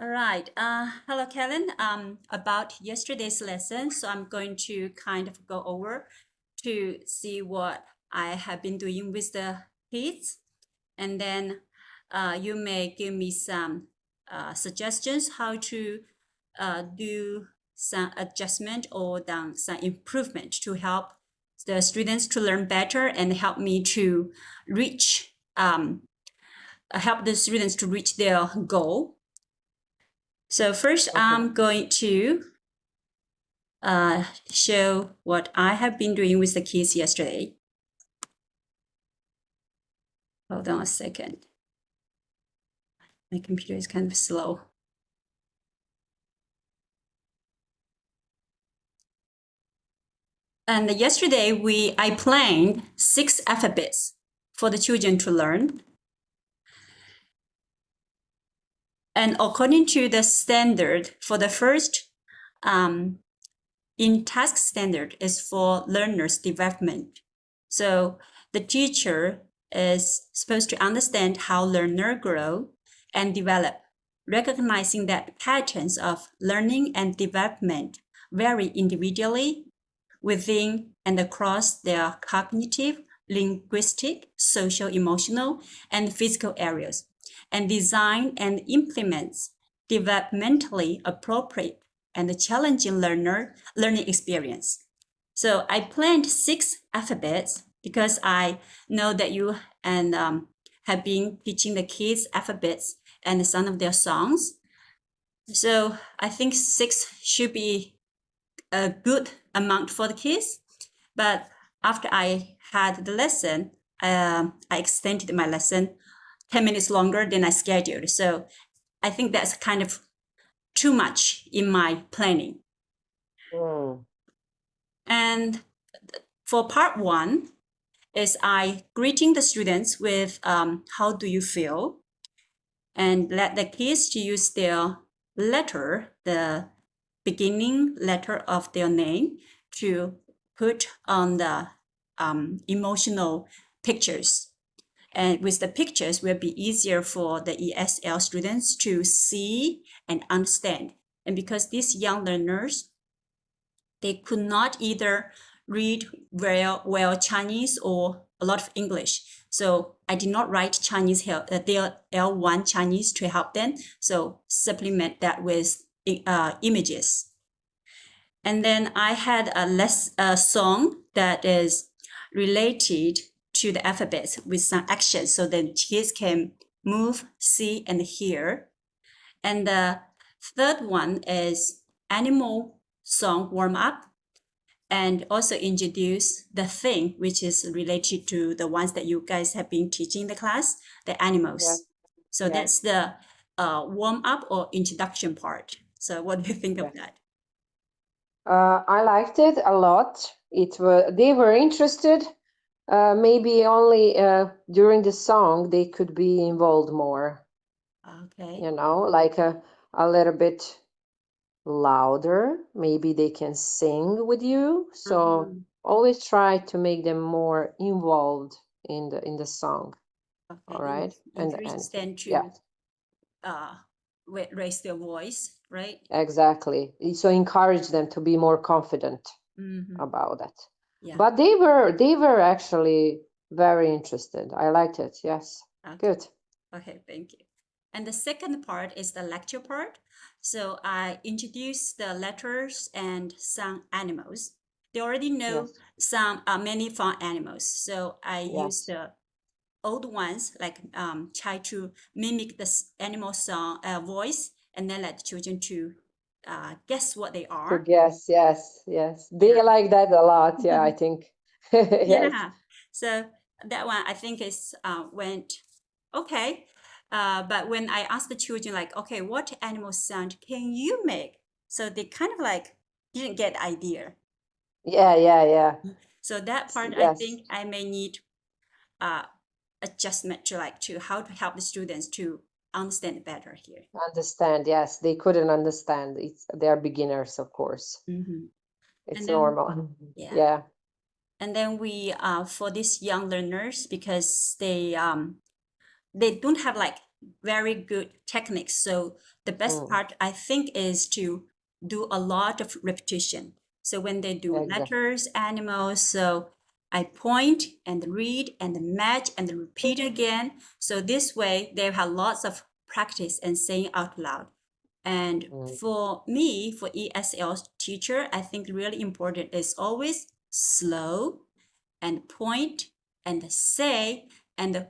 All right. Hello, Kellen. About yesterday's lesson, so I'm going to kind of go over to see what I have been doing with the kids, and then you may give me some suggestions how to do some adjustment or done some improvement to help the students to learn better and help me to reach help the students to reach their goal. So first, I'm going to show what I have been doing with the kids yesterday. Hold on a second. My computer is kind of slow. And yesterday, I planned 6 alphabets for the children to learn. And according to the standard, for the first, in task standard is for learners' development. So the teacher is supposed to understand how learner grow and develop, recognizing that patterns of learning and development vary individually within and across their cognitive, linguistic, social, emotional, and physical areas, and design and implements developmentally appropriate and challenging learning experience. So I planned 6 alphabets because I know that you and have been teaching the kids alphabets and some of their songs. So I think 6 should be a good amount for the kids. But after I had the lesson, I extended my lesson 10 minutes longer than I scheduled. So I think that's kind of too much in my planning. And for part 1 is I greeting the students with how do you feel, and let the kids to use their letter, the beginning letter of their name, to put on the emotional pictures. And with the pictures will be easier for the ESL students to see and understand. And because these young learners, they could not either read well Chinese or a lot of English. So I did not write Chinese help, their L1 Chinese to help them. So supplement that with images. And then I had a song that is related to the alphabet with some actions so that kids can move, see, and hear. And the third one is animal song warm up, and also introduce the thing which is related to the ones that you guys have been teaching the class, the animals. Yeah. So Yeah. that's the warm up or introduction part. So what do you think of that? I liked it a lot. They were interested. Maybe only during the song they could be involved more. Okay. Like a little bit louder. Maybe they can sing with you. So always try to make them more involved in the song. Okay. All right. Encourage them to raise their voice, right? Exactly. So encourage them to be more confident about that. Yeah. But they were actually very interested. I liked it. Yes. Okay. Good. Okay, thank you. And the second part is the lecture part. So I introduce the letters and some animals. They already know some many farm animals. So I use the old ones, like try to mimic the animal song voice, and then let children to guess what they are. To guess, yes. They like that a lot. Yeah, I think. Yes. Yeah. So that one I think is went okay. But when I asked the children, like, okay, what animal sound can you make? So they kind of like didn't get the idea. Yeah. So that part, I Yes. think I may need adjustment to how to help the students to understand better here. Understand, yes. They couldn't understand. They're beginners, of course. It's normal. Yeah. And then we for these young learners, because they don't have like very good techniques. So the best Mm, part, I think, is to do a lot of repetition. So when they do exactly. letters, animals, so I point and read and match and repeat again. So this way they have lots of practice and saying out loud. And Mm, for me, for ESL teacher, I think really important is always slow and point and say and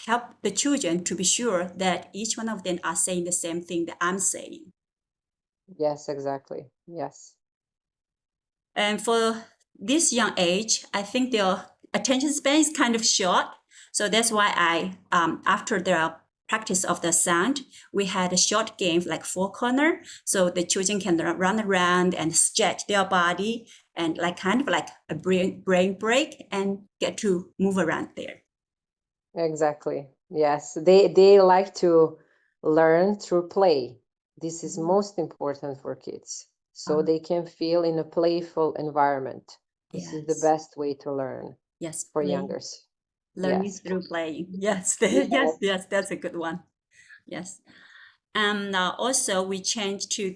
help the children to be sure that each one of them are saying the same thing that I'm saying. yes, exactly. Yes. And for this young age, I think their attention span is kind of short. So that's why after the practice of the sound, we had a short game like four corner. So the children can run around and stretch their body and like kind of like a brain break and get to move around there. Exactly. Yes. They like to learn through play. This is Mhm. most important for kids. So Uh, they can feel in a playful environment. This is the yes, best way to learn yes, for play, youngers. learning Yes. through playing. Yes, yes, Yes. yes, that's a good one. Yes. And also we changed to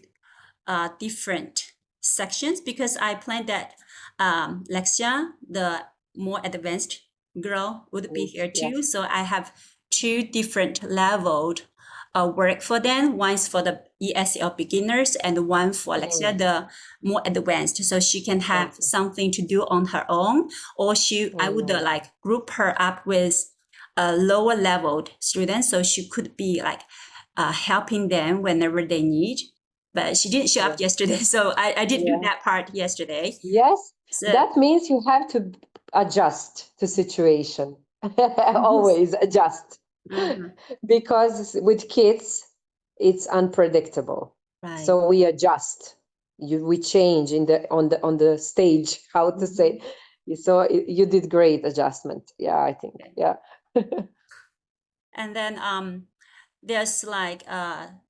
different sections because I planned that Lexia, the more advanced girl, would be Mm, here too. yes. So I have two different leveled work for them. One's for the ESL beginners and one for Lexia, Mm, the more advanced. So she can have okay. something to do on her own, or I would Mm, like group her up with a lower leveled students. So she could be like helping them whenever they need. But she didn't show up yeah. yesterday, so I did do Yeah. that part yesterday. Yes. So That means you have to adjust to situation. mhm, Always adjust. mhm, Because with kids, it's unpredictable. right. So we adjust. We change in the on the stage, how to say. Mhm, So you did great adjustment. Yeah, I think. okay. Yeah. And then there's like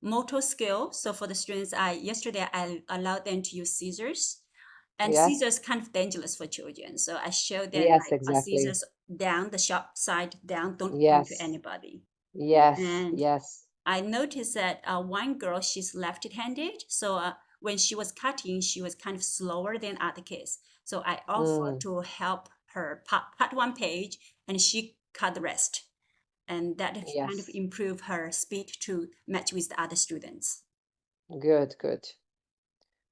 motor skill. So for the students, I yesterday I allowed them to use scissors, and Yes. scissors kind of dangerous for children. So I showed them Yes, like a exactly. scissors down, the sharp side down, don't point to Yes. anybody. Yes. And Yes. I noticed that one girl, she's left-handed. So when she was cutting, she was kind of slower than other kids. So I offered Mm, to help her cut one page and she cut the rest. And that kind of yes. improved her speed to match with the other students. Good, good.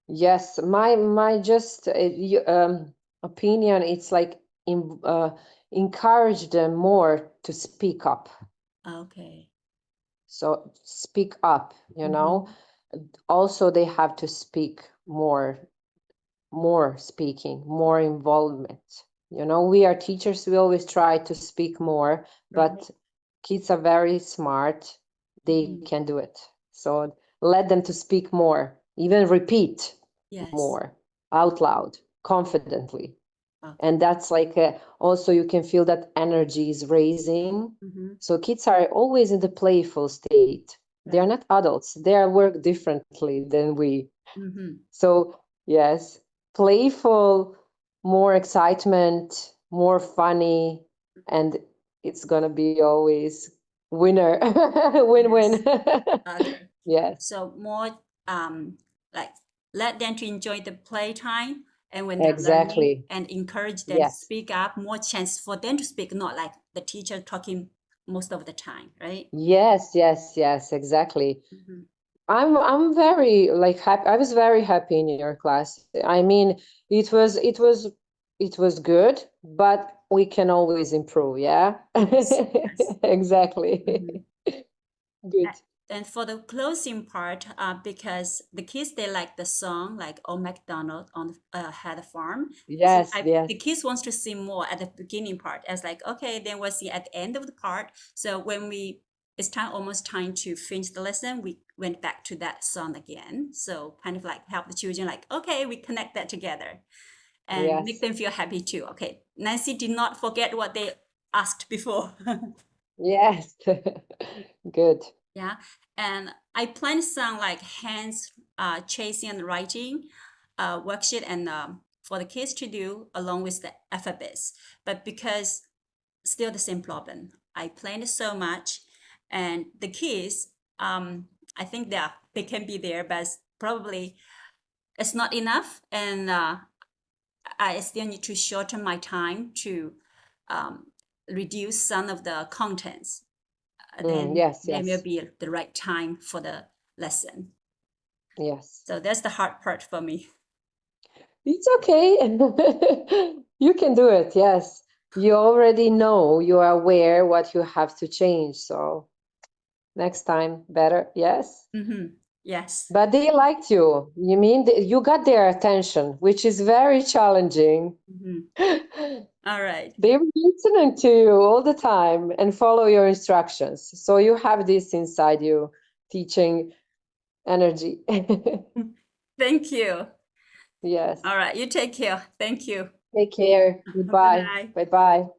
Yes, my just opinion, it's like encourage them more to speak up. Okay. So speak up, you know. Mm-hmm. Also, they have to speak more speaking, more involvement. You know, we are teachers, we always try to speak more, Right. but kids are very smart. They Mm-hmm. can do it. So let them to speak more, even repeat Yes. more out loud, confidently. Okay. And that's like also you can feel that energy is raising. Mm-hmm. So kids are always in the playful state. They are Right. not adults. They are work differently than we. Mm-hmm. So, yes, playful, more excitement, more funny, and it's gonna be always winner, Yes. win-win. Okay. Yes, So more like let them to enjoy the playtime and when they're learning exactly. and encourage them to Yes, speak up, more chance for them to speak, not like the teacher talking most of the time, right? yes, yes, yes, exactly. Mm-hmm. I'm very like happy. I was very happy in your class. I mean, it was good, but we can always improve, yeah? Yes, yes. Exactly. Mm-hmm. Good. And for the closing part, because the kids they like the song like "Oh MacDonald on had a farm," so Yes, yes. the kids wants to see more at the beginning part. As like okay, then we'll see at the end of the part. So when it's time almost time to finish the lesson, we went back to that song again. So kind of like help the children like okay, we connect that together and make Yes. them feel happy too. Okay, Nancy did not forget what they asked before. Yes. Good. Yeah. And I plan some like hands chasing and writing worksheet and for the kids to do along with the alphabets. But because still the same problem, I planned so much And the kids, I think they can be there, but probably it's not enough. And I still need to shorten my time to reduce some of the contents. Then Yes, there will yes, be the right time for the lesson. yes. So that's the hard part for me. It's okay. You can do it. Yes. You already know, you are aware what you have to change. So next time, better. Yes. Yes. But they liked you. You mean you got their attention, which is very challenging. All right. They were listening to you all the time and follow your instructions. So you have this inside you, teaching energy. Thank you. Yes. All right. You take care. Thank you. Take care. Bye Goodbye. bye. Bye bye.